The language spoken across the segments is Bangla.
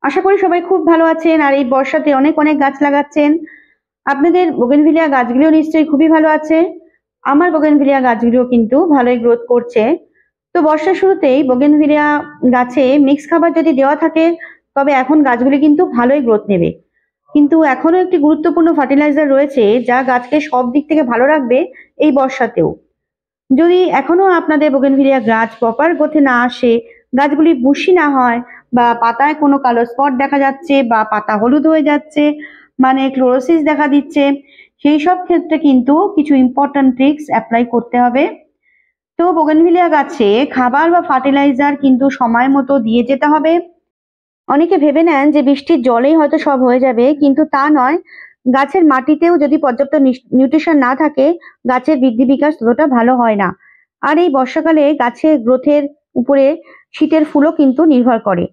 আশা করি সবাই খুব ভালো আছেন আর এই বর্ষাতে অনেক অনেক গাছ লাগাচ্ছেন। আপনাদের বোগেনভিলিয়া গাছগুলো নিশ্চয়ই খুবই ভালো আছে। আমার বোগেনভিলিয়া গাছগুলো কিন্তু ভালোই গ্রোথ করছে। তো বর্ষার শুরুতেই বোগেনভিলিয়া গাছে মিক্স খাবার যদি দেওয়া থাকে তবে এখন গাছগুলি কিন্তু ভালোই গ্রোথ নেবে। কিন্তু এখনো একটি গুরুত্বপূর্ণ ফার্টিলাইজার রয়েছে যা গাছকে সব দিক থেকে ভালো রাখবে এই বর্ষাতেও। যদি এখনো আপনাদের বোগেনভিলিয়া গাছ প্রপার গ্রোথে না আসে, গাছগুলি বুশি না হয় বা পাতায় কোনো কালো স্পট দেখা যাচ্ছে বা পাতা হলুদ হয়ে যাচ্ছে, মানে ক্লোরোসিস দেখা দিচ্ছে, সেই সব ক্ষেত্রে কিন্তু কিছু ইম্পর্ট্যান্ট ট্রিক্স অ্যাপ্লাই করতে হবে। তো বোগেনভিলিয়া গাছে খাবার বা ফার্টিলাইজার কিন্তু সময় মতো দিয়ে যেতে হবে। অনেকে ভেবে নেন যে বৃষ্টির জলেই হয়তো সব হয়ে যাবে, কিন্তু তা নয়। গাছের মাটিতেও যদি পর্যাপ্ত নিউট্রিশন না থাকে, গাছের বৃদ্ধি বিকাশ ততটা ভালো হয় না। আর এই বর্ষাকালে গাছের গ্রোথের উপরে শীতের ফুলও কিন্তু নির্ভর করে।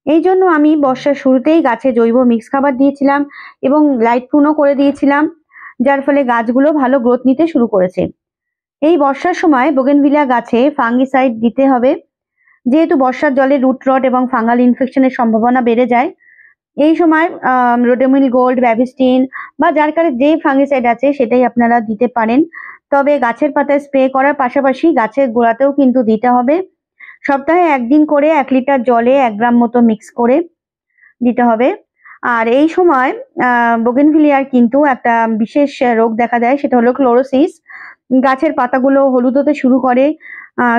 এই জন্য আমি বর্ষার শুরুতেই গাছে জৈব মিক্স খাবার দিয়েছিলাম এবং লাইট প্রুনও করে দিয়েছিলাম, যার ফলে গাছগুলো ভালো গ্রোথ নিতে শুরু করেছে। এই বর্ষার সময় বোগেনভিলিয়া গাছে ফাঙ্গিসাইড দিতে হবে, যেহেতু বর্ষার জলে রুট রট এবং ফাঙ্গাল ইনফেকশনের সম্ভাবনা বেড়ে যায়। এই সময় রোডোমিল গোল্ড, ব্যাভিস্টিন বা যার কাছে যে ফাঙ্গিসাইড আছে সেটাই আপনারা দিতে পারেন। তবে গাছের পাতায় স্প্রে করার পাশাপাশি গাছের গোড়াতেও কিন্তু দিতে হবে। সপ্তাহে একদিন করে 1 লিটার জলে 1 গ্রাম মতো মিক্স করে দিতে হবে। আর এই সময় বোগেনভিলিয়ার কিন্তু একটা বিশেষ রোগ দেখা দেয়, সেটা হলো ক্লোরোসিস। গাছের পাতাগুলো হলুদ হতে শুরু করে,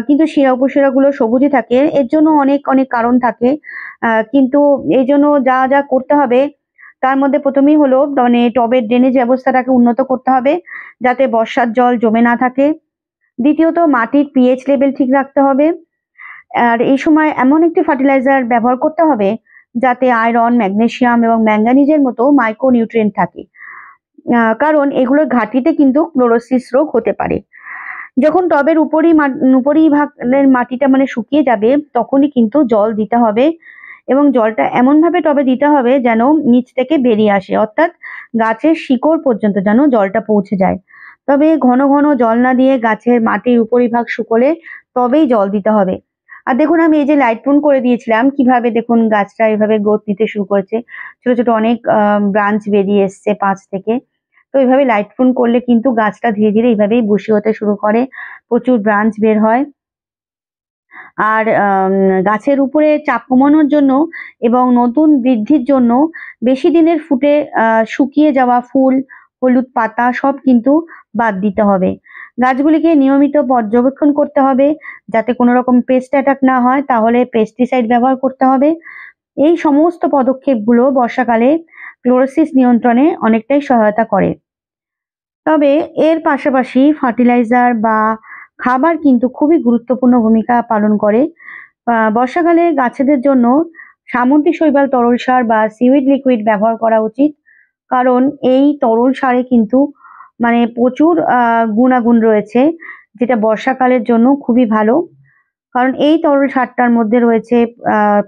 কিন্তু শিরা উপশিরাগুলো সবুজই থাকে। এর জন্য অনেক অনেক কারণ থাকে, কিন্তু এই জন্য যা যা করতে হবে তার মধ্যে প্রথমেই হলো মানে টবের ড্রেনেজ ব্যবস্থাটাকে উন্নত করতে হবে যাতে বর্ষার জল জমে না থাকে। দ্বিতীয়ত মাটির পিএইচ লেভেল ঠিক রাখতে হবে। আর এই সময় এমন একটি ফার্টিলাইজার ব্যবহার করতে হবে যাতে আয়রন, ম্যাগনেসিয়াম এবং ম্যাঙ্গানিজের মতো মাইক্রোনিউট্রিয়েন্ট থাকে, কারণ এগুলোর ঘাটতিতে কিন্তু ক্লোরোসিস রোগ হতে পারে। যখন টবের উপরিভাগের মাটিটা মানে শুকিয়ে যাবে তখনই কিন্তু জল দিতে হবে, এবং জলটা এমন ভাবে টবে দিতে হবে যেন নিচ থেকে বেরিয়ে আসে, অর্থাৎ গাছের শিকড় পর্যন্ত যেন জলটা পৌঁছে যায়। তবে ঘন ঘন জল না দিয়ে গাছের মাটির উপরিভাগ শুকোলে তবেই জল দিতে হবে। আর দেখুন আমি এই যে লাইট প্রুন করে দিয়েছিলাম, কিভাবে দেখুন গাছটা এভাবে গ্রোথ নিতে শুরু করেছে, ছোট ছোট অনেক ব্রাঞ্চ বেরিয়ে এসছে 5 থেকে। তো এইভাবে লাইট প্রুন করলে কিন্তু গাছটা ধীরে ধীরে এইভাবেই বুশি হতে শুরু করে, প্রচুর ব্রাঞ্চ বের হয়। আর গাছের উপরে চাপ কমানোর জন্য এবং নতুন বৃদ্ধির জন্য বেশি দিনের ফুটে শুকিয়ে যাওয়া ফুল, হলুদ পাতা সব কিন্তু বাদ দিতে হবে। গাছগুলিকে নিয়মিত পর্যবেক্ষণ করতে হবে যাতে কোনো রকম পেস্ট অ্যাটাক না হয়, তাহলে পেস্টিসাইড ব্যবহার করতে হবে। এই সমস্ত পদক্ষেপগুলো বর্ষাকালে ক্লোরোসিস নিয়ন্ত্রণে অনেকটাই সহায়তা করে। তবে এর পাশাপাশি ফার্টিলাইজার বা খাবার কিন্তু খুবই গুরুত্বপূর্ণ ভূমিকা পালন করে। বর্ষাকালে গাছেদের জন্য সামুদ্রিক শৈবাল তরল সার বা সিউইড লিকুইড ব্যবহার করা উচিত, কারণ এই তরল সারে কিন্তু মানে প্রচুর গুণাগুণ রয়েছে, যেটা বর্ষাকালের জন্য খুবই ভালো। কারণ এই তরল সারটার মধ্যে রয়েছে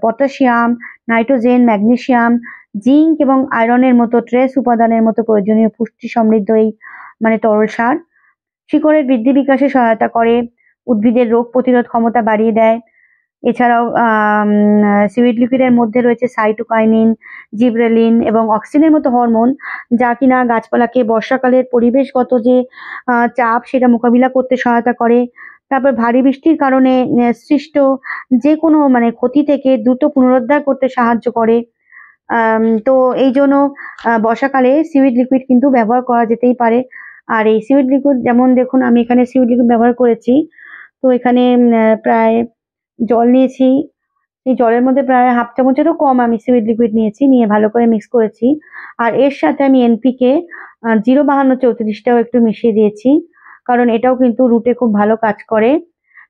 পটাশিয়াম, নাইট্রোজেন, ম্যাগনেসিয়াম, জিঙ্ক এবং আয়রনের মতো ট্রেস উপাদানের মতো প্রয়োজনীয় পুষ্টি সমৃদ্ধ এই মানে তরল সার শিকড়ের বৃদ্ধি বিকাশে সহায়তা করে, উদ্ভিদের রোগ প্রতিরোধ ক্ষমতা বাড়িয়ে দেয়। এছাড়াও সিউইড লিকুইডের মধ্যে রয়েছে সাইটোকাইনিন, জিবরেলিন এবং অক্সিনের মতো হরমোন, যা কিনা গাছপালাকে বর্ষাকালের পরিবেশগত যে চাপ সেটা মোকাবিলা করতে সহায়তা করে। তারপর ভারী বৃষ্টির কারণে সৃষ্ট যে কোনো মানে ক্ষতি থেকে দ্রুত পুনরুদ্ধার করতে সাহায্য করে। তো এই জন্য বর্ষাকালে সিউইড লিকুইড কিন্তু ব্যবহার করা যেতেই পারে। আর এই সিউইড লিকুইড যেমন দেখুন আমি এখানে সিউইড লিকুইড ব্যবহার করেছি। তো এখানে প্রায় জল নিয়েছি, এই জলের মধ্যে প্রায় 1/2 চামচেরও কম আমি সিউইড লিকুইড নিয়েছি, নিয়ে ভালো করে মিক্স করেছি। আর এর সাথে আমি এনপিকে 05234টাও একটু মিশিয়ে দিয়েছি, কারণ এটাও কিন্তু রুটে খুব ভালো কাজ করে।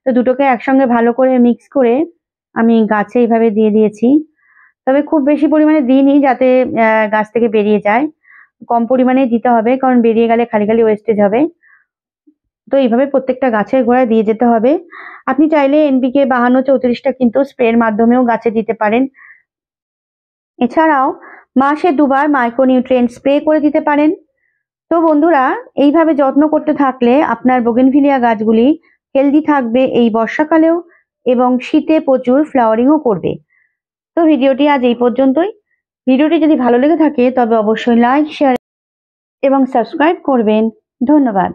তো দুটোকে একসঙ্গে ভালো করে মিক্স করে আমি গাছে এইভাবে দিয়ে দিয়েছি। তবে খুব বেশি পরিমাণে দিইনি যাতে গাছ থেকে বেরিয়ে যায়, কম পরিমাণেই দিতে হবে, কারণ বেরিয়ে গেলে খালি খালি ওয়েস্টেজ হবে। তো এইভাবে প্রত্যেকটা গাছের গোড়ায় দিয়ে যেতে হবে। আপনি চাইলে এনপিকে 5234টা কিন্তু স্প্রের মাধ্যমেও গাছে দিতে পারেন। এছাড়াও মাসে 2বার মাইক্রোনিউট্রিয়েন্ট স্প্রে করে দিতে পারেন। তো বন্ধুরা, এইভাবে যত্ন করতে থাকলে আপনার বোগেনভিলিয়া গাছগুলি হেলদি থাকবে এই বর্ষাকালেও, এবং শীতে প্রচুর ফ্লাওয়ারিংও করবে। তো ভিডিওটি আজ এই পর্যন্তই। ভিডিওটি যদি ভালো লেগে থাকে তবে অবশ্যই লাইক, শেয়ার এবং সাবস্ক্রাইব করবেন। ধন্যবাদ।